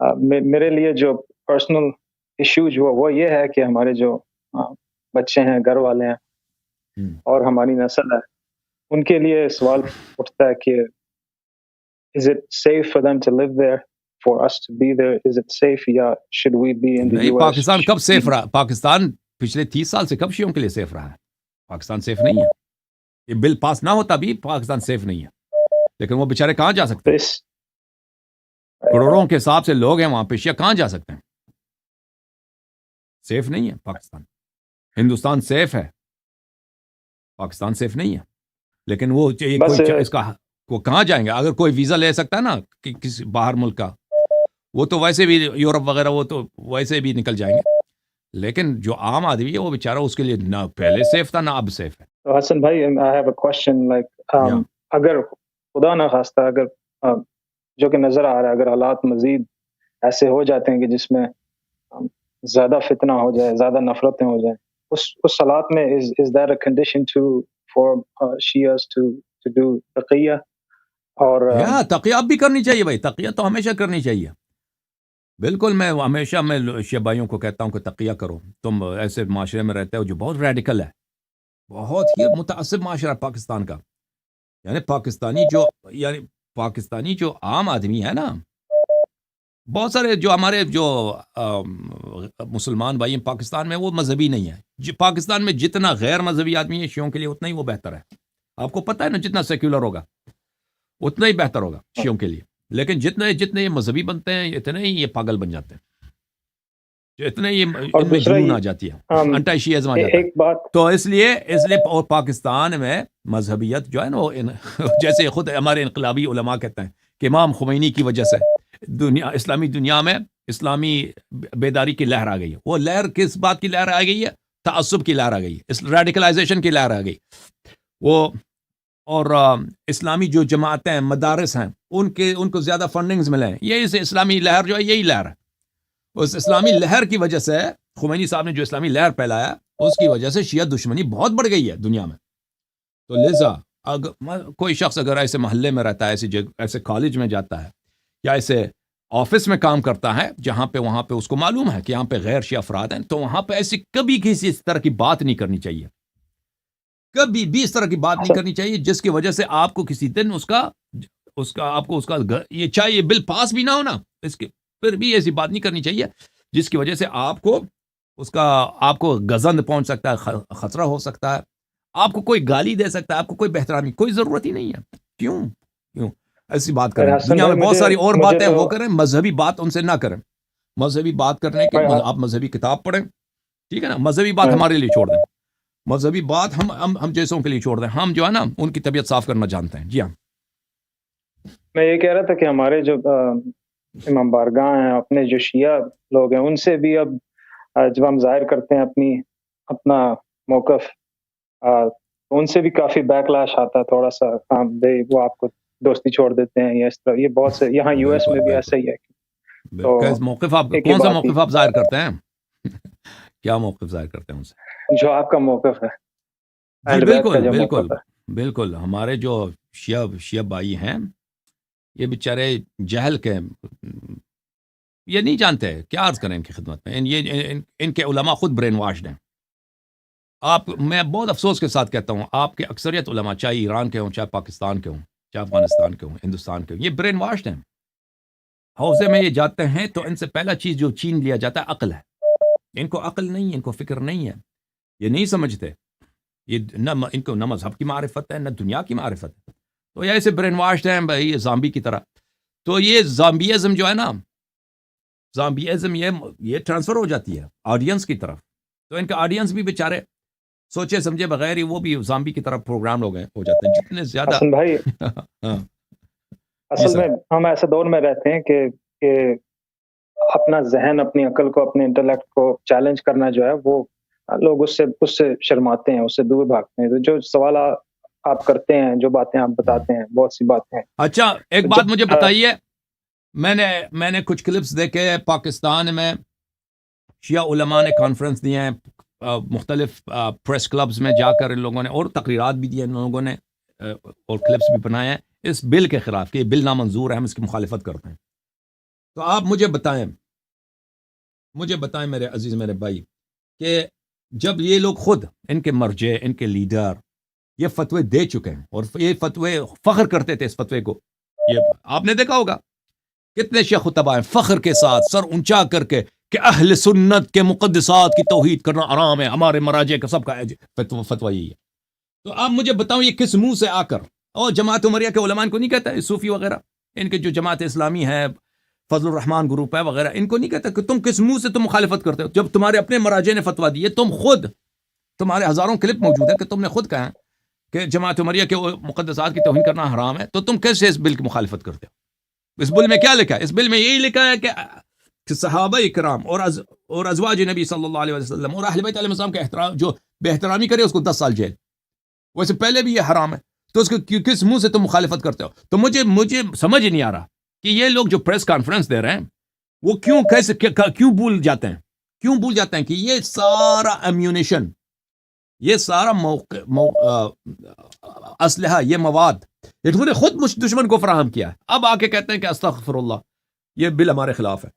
میرے لیے جو پرسنل ایشو جو وہ یہ ہے کہ ہمارے جو بچے ہیں، گھر والے ہیں اور ہماری نسل ہے، ان کے لیے سوال اٹھتا ہے کہ is it safe for them to live there, for us to be there? Is it safe? یا should we be in the نہیں، US? پاکستان کب سیف رہا؟ پاکستان پچھلے 30 سال سے کب شیعوں کے لیے سیف رہا ہے؟ پاکستان سیف نہیں ہے. یہ بل پاس نہ ہوتا بھی پاکستان سیف نہیں ہے. لیکن وہ بیچارے کہاں جا سکتے ہیں؟ کروڑوں کے حساب سے لوگ ہیں وہاں پہ، شیعہ کہاں جا سکتے ہیں؟ سیف نہیں ہے پاکستان. ہندوستان سیف ہے، پاکستان سیف نہیں ہے. لیکن وہ کوئی اس کا وہ کہاں جائیں گے؟ اگر کوئی ویزا لے سکتا ہے نا کسی باہر ملک کا، وہ تو ویسے بھی یورپ وغیرہ وہ تو ویسے بھی نکل جائیں گے. لیکن جو عام آدمی ہے وہ بیچارہ اس کے لیے نہ پہلے سیف تھا نہ اب سیف ہے. حسن بھائی I have a question like اگر خدا نہ خواستہ اگر جو کہ نظر آ رہا ہے، اگر حالات مزید ایسے ہو جاتے ہیں کہ جس میں زیادہ فتنہ ہو جائے، زیادہ نفرتیں ہو جائیں، اس حالات میں is there a condition for Shias to do تقیہ؟ اور تقیہ اب بھی کرنی چاہیے بھائی، تقیہ تو ہمیشہ کرنی چاہیے. بالکل، میں ہمیشہ میں شیعہ بھائیوں کو کہتا ہوں کہ تقیہ کرو. تم ایسے معاشرے میں رہتے ہو جو بہت ریڈیکل ہے، بہت ہی متعصب معاشرہ پاکستان کا. یعنی پاکستانی جو عام آدمی ہے نا، بہت سارے جو ہمارے جو مسلمان بھائی ہیں پاکستان میں وہ مذہبی نہیں ہے. پاکستان میں جتنا غیر مذہبی آدمی ہے شیعوں کے لیے اتنا ہی وہ بہتر ہے. آپ کو پتہ ہے نا، جتنا سیکولر ہوگا اتنا ہی بہتر ہوگا شیعوں کے لیے. لیکن جتنے یہ مذہبی بنتے ہیں اتنے ہی یہ پاگل بن جاتے ہیں، اتنے ہی ان میں جنون آ جاتی ہے، انٹائی شیعزم آ جاتا ہے. تو اس لیے اور پاکستان میں مذہبیت جو ہے نا، جیسے خود ہمارے انقلابی علماء کہتے ہیں کہ امام خمینی کی وجہ سے اسلامی دنیا میں اسلامی بیداری کی لہر آ گئی ہے. وہ لہر کس بات کی لہر آ گئی ہے؟ تعصب کی لہر آ گئی ہے، ریڈیکلائزیشن کی لہر آ گئی. وہ اور اسلامی جو جماعتیں مدارس ہیں ان کو زیادہ فنڈنگز ملیں. یہی سے اسلامی لہر جو ہے یہی لہر ہے. اس اسلامی لہر کی وجہ سے خمینی صاحب نے جو اسلامی لہر پھیلایا اس کی وجہ سے شیعہ دشمنی بہت بڑھ گئی ہے دنیا میں. تو لہذا کوئی شخص اگر ایسے محلے میں رہتا ہے، ایسے کالج میں جاتا ہے یا ایسے آفس میں کام کرتا ہے جہاں پہ وہاں پہ اس کو معلوم ہے کہ یہاں پہ غیر شیعہ افراد ہیں، تو وہاں پہ ایسی کبھی کسی اس طرح کی بات نہیں کرنی چاہیے. کبھی بھی اس طرح کی بات نہیں کرنی چاہیے جس کی وجہ سے آپ کو کسی دن اس کا یہ چاہیے بل پاس بھی نہ ہونا، اس کے پھر بھی ایسی بات نہیں کرنی چاہیے جس کی وجہ سے آپ کو گزند پہنچ سکتا ہے، خطرہ ہو سکتا ہے، آپ کو کوئی گالی دے سکتا ہے، آپ کو کوئی بہترامی، کوئی ضرورت ہی نہیں ہے. کیوں ایسی بات کریں؟ دنیا میں بہت ساری اور باتیں وہ کریں، مذہبی بات ان سے نہ کریں. مذہبی بات کرنے کے آپ مذہبی کتاب پڑھیں، ٹھیک ہے نا. مذہبی بات ہمارے لیے چھوڑ دیں، مذہبی بات ہم جیسوں کے لیے چھوڑ دیں. ہم جو ہے نا ان کی طبیعت صاف کرنا جانتے ہیں. جی ہاں، میں یہ کہہ رہا تھا کہ ہمارے جو امام بارگاہ ہیں، اپنے جو شیعہ لوگ ہیں، ان سے بھی اب جب ہم ظاہر کرتے ہیں اپنا موقف، ان سے بھی کافی بیک لاش آتا ہے تھوڑا سا. وہ آپ کو دوستی چھوڑ دیتے ہیں یا اس طرح. یہ بہت سے یہاں یو ایس میں بھی ایسا ہی ہے. کون سا موقف آپ ظاہر کرتے ہیں؟ کیا موقف ظاہر کرتے ہیں ان سے؟ جو آپ کا موقف ہے. جی بالکل بالکل بالکل. ہمارے جو شیعہ بھائی ہیں یہ بیچارے جہل کے یہ نہیں جانتے کیا عرض کریں ان کی خدمت میں. ان کے علماء خود برین واشڈ ہیں. میں بہت افسوس کے ساتھ کہتا ہوں، آپ کے اکثریت علماء چاہے ایران کے ہوں، چاہے پاکستان کے ہوں، چاہے افغانستان کے ہوں، ہندوستان کے ہوں، یہ برین واشڈ ہیں. حوضے میں یہ جاتے ہیں تو ان سے پہلا چیز جو چھین لیا جاتا ہے عقل ہے. ان کو عقل نہیں ہے، ان کو فکر نہیں ہے، یہ نہیں سمجھتے. ان کو نہ مذہب کی معرفت ہے نہ دنیا کی معرفت ہے. تو یہ ایسے برین واشڈ ہیں بھائی، یہ زامبی کی طرح. تو یہ زامبیزم جو ہے نا، زامبیزم یہ ٹرانسفر ہو جاتی ہے آڈینس کی طرف. تو ان کا آڈینس بھی بیچارے سوچے سمجھے بغیر ہی وہ بھی زامبی کی طرف پروگرام ہو جاتے ہیں. جتنے زیادہ حسن بھائی اصل میں ہم ایسے دور میں رہتے ہیں کہ اپنا ذہن، اپنی عقل کو، اپنے انٹلیکٹ کو چیلنج کرنا جو ہے وہ لوگ اس سے شرماتے ہیں، اس سے دور بھاگتے ہیں. تو جو سوال آپ کرتے ہیں، جو باتیں آپ بتاتے ہیں، بہت سی باتیں ہیں. اچھا ایک بات مجھے بتائیے، میں نے کچھ کلپس دیکھے پاکستان میں شیعہ علماء نے کانفرنس دیے ہیں، مختلف پریس کلبز میں جا کر ان لوگوں نے اور تقریرات بھی دی ان لوگوں نے اور کلپس بھی بنائے ہیں اس بل کے خلاف کہ یہ بل نامنظور ہے، ہم اس کی مخالفت کرتے ہیں. تو آپ مجھے بتائیں میرے عزیز میرے بھائی کہ جب یہ لوگ خود ان کے مرجع ان کے لیڈر یہ فتوے دے چکے ہیں اور یہ فتوے فخر کرتے تھے اس فتوے کو، یہ آپ نے دیکھا ہوگا کتنے شیخ خطبہ ہیں فخر کے ساتھ سر اونچا کر کے کہ اہل سنت کے مقدسات کی توحید کرنا آرام ہے، ہمارے مراجع کا سب کا فتویٰ یہی ہے. تو آپ مجھے بتاؤ یہ کس منہ سے آ کر، اور جماعت عمریہ کے علماء ان کو نہیں کہتا ہے، صوفی وغیرہ ان کے جو جماعت اسلامی ہے فضل الرحمان گروپ ہے وغیرہ، ان کو نہیں کہتا کہ تم کس منہ سے تم مخالفت کرتے ہو جب تمہارے اپنے مراجع نے فتویٰ دی ہے. تم خود، تمہارے ہزاروں کلپ موجود ہے کہ تم نے خود کہا کہ جماعت عمریہ کے مقدسات کی توہین کرنا حرام ہے، تو تم کیسے اس بل کی مخالفت کرتے ہو؟ اس بل میں کیا لکھا ہے؟ اس بل میں یہی لکھا ہے کہ صحابہ کرام اور ازواج نبی صلی اللہ علیہ وسلم اور اہل بیت علیہ السلام کا احترام جو بے احترامی کرے اس کو 10 سال جیل. ویسے پہلے بھی یہ حرام ہے، تو اس کو کس منہ سے تم مخالفت کرتے ہو؟ تو مجھے سمجھ نہیں آ رہا کہ یہ لوگ جو پریس کانفرنس دے رہے ہیں وہ کیوں بھول جاتے ہیں کہ یہ سارا ایمیونیشن، یہ سارا اسلحہ، یہ مواد انہوں نے خود دشمن کو فراہم کیا ہے. اب آ کے کہتے ہیں کہ استغفر اللہ، یہ بل ہمارے خلاف ہے.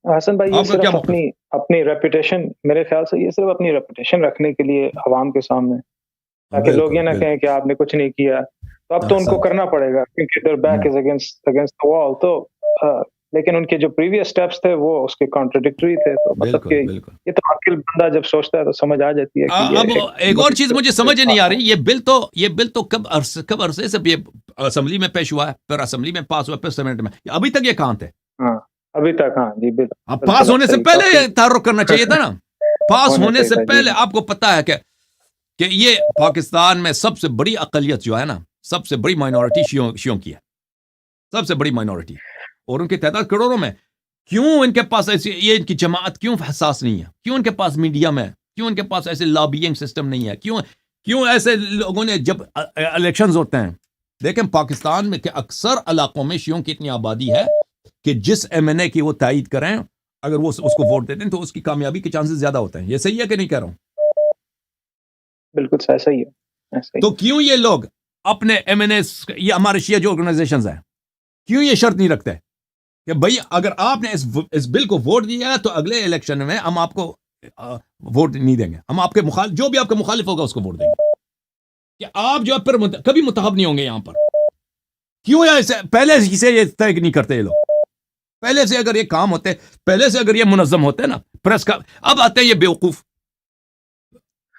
حسن بھائی، یہ صرف اپنی ریپوٹیشن، میرے خیال سے یہ صرف اپنی ریپوٹیشن رکھنے کے لیے عوام کے سامنے، تاکہ لوگ یہ نہ کہیں کہ آپ نے کچھ نہیں کیا. تو اب تو ان کو کرنا پڑے گا کیونکہ their back is against the wall. تو لیکن ان کے جو پریویس سٹیپس تھے وہ اس کے کانٹرڈکٹری تھے. تو مطلب کہ یہ تو عاقل بندہ جب سوچتا ہے تو سمجھ آ جاتی ہے کہ اب ایک اور چیز مجھے سمجھ نہیں آ رہی، یہ بل تو کب عرصے سے یہ اسمبلی میں پیش ہوا ہے، پھر اسمبلی میں پاس ہوا، پھر سینٹ میں، ابھی تک یہ کہاں تھے؟ ہاں ابھی تک، ہاں جی بالکل. اب پاس ہونے سے پہلے تحرک کرنا چاہیے تھا نا. پاس ہونے سے پہلے آپ کو پتا ہے کہ یہ پاکستان میں سب سے بڑی اقلیت جو ہے نا، سب سے بڑی مائنورٹی شیعوں کی ہے، سب سے بڑی مائنورٹی، اور ان کی تعداد کروڑوں میں. کیوں ان کے پاس ایسی، یہ ان کی جماعت کیوں حساس نہیں ہے؟ کیوں ان کے پاس میڈیا میں، کیوں ان کے پاس ایسے لابینگ سسٹم نہیں ہے؟ کیوں ایسے لوگوں نے جب الیکشنز ہوتے ہیں، دیکھیں پاکستان میں کہ اکثر علاقوں میں شیعوں کی اتنی آبادی ہے کہ جس ایم این اے کی وہ تائید کریں، اگر وہ اس کو ووٹ دیتے ہیں تو اس کی کامیابی کے چانسز زیادہ ہوتے ہیں. یہ صحیح ہے کہ نہیں کہہ رہا ہوں؟ بالکل صحیح ہے. تو کیوں یہ لوگ اپنے ایم این اے، یہ ہمارے شیعہ جو آرگنائزیشنز ہیں، کیوں یہ شرط نہیں رکھتے کہ بھئی اگر آپ نے اس بل کو ووٹ دیا تو اگلے الیکشن میں ہم آپ کو ووٹ نہیں دیں گے، ہم آپ کے جو بھی آپ کا مخالف ہوگا اس کو ووٹ دیں گے، کہ آپ جو پھر کبھی متحب نہیں ہوں گے یہاں پر. کیوں پہلے سے یہ طے نہیں کرتے یہ لوگ؟ پہلے سے اگر یہ کام ہوتے، پہلے سے اگر یہ منظم ہوتے نا پریس کا. اب آتے ہیں یہ بیوقوف،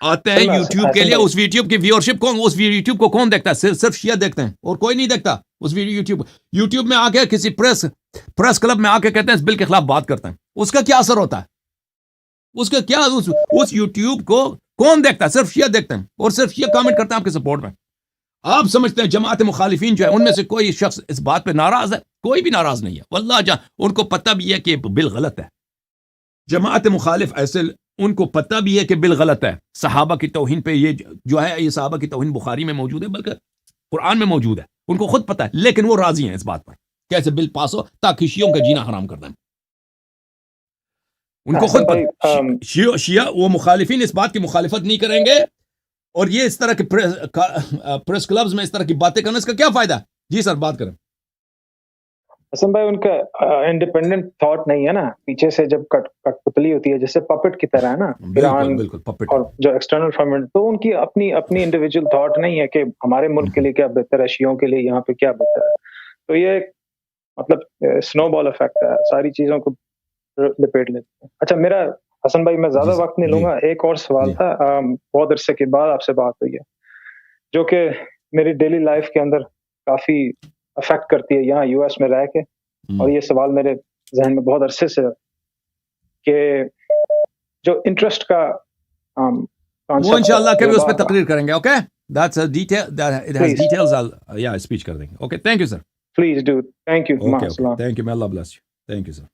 آتے ہیں یوٹیوب کے لیے، اس یوٹیوب کی ویورشپ کون، اس یوٹیوب کو کون دیکھتا ہے؟ صرف شیعہ دیکھتے ہیں اور کوئی نہیں دیکھتا. اس یوٹیوب میں آ کے کسی پریس کلب میں آ کے کہتے ہیں اس بل کے خلاف بات کرتے ہیں، اس کا کیا اثر ہوتا ہے؟ اس کا کیا، اس یوٹیوب کو کون دیکھتا ہے؟ صرف شیعہ دیکھتے ہیں اور صرف شیعہ کامنٹ کرتے ہیں آپ کے سپورٹ میں. آپ سمجھتے ہیں جماعت مخالفین جو ہے ان میں سے کوئی شخص اس بات پہ ناراض ہے؟ کوئی بھی ناراض نہیں ہے واللہ. ان کو پتہ بھی ہے کہ بل غلط ہے. جماعت مخالف ایسے ان کو پتہ بھی ہے کہ بل غلط ہے. صحابہ کی توہین پہ یہ جو ہے، یہ صحابہ کی توہین بخاری میں موجود ہے، بلکہ قرآن میں موجود ہے. ان کو خود پتہ ہے، لیکن وہ راضی ہیں اس بات پر کہ ایسے بل پاس ہو تاکہ شیعوں کا جینا حرام کر دیں. ان کو خود پتہ، شیعہ وہ مخالفین اس بات کی مخالفت نہیں کریں گے، اور یہ اس طرح کے پریس کلبز میں اس طرح کی باتیں کرنے کا کیا فائدہ؟ جی سر بات کریں. حسن بھائی، ان کا انڈیپینڈنٹ تھاٹ نہیں ہے نا، پیچھے سے جب کٹ پتلی ہوتی ہے جیسے پپٹ کی طرح ہے نا ایران اور جو ایکسٹرنل فرمنٹ، تو ان کی اپنی انڈیویجول تھاٹ نہیں ہے کہ ہمارے ملک کے لیے کیا بہتر ہے، شیعوں کے لیے یہاں پہ کیا بہتر ہے. تو یہ مطلب سنو بال افیکٹ ہے، ساری چیزوں کو لپیٹ لیتے ہیں. اچھا میرا حسن بھائی، میں زیادہ وقت نہیں لوں گا، ایک اور سوال تھا. بہت عرصے کے بعد آپ سے بات ہوئی ہے جو کہ میری ڈیلی لائف کے اندر کافی افیکٹ کرتی ہے یہاں یو ایس میں رہ کے، اور یہ سوال میرے ذہن میں بہت عرصے سے کہ جو انٹرسٹ کا وہ انشاءاللہ کبھی اس پہ تقریر کریں گے. Okay, that's a detail that it has details. yeah speech کر دیں گے. Okay, thank you sir. Please do. Thank you. Okay. Thank you. May Allah bless you. Thank you sir.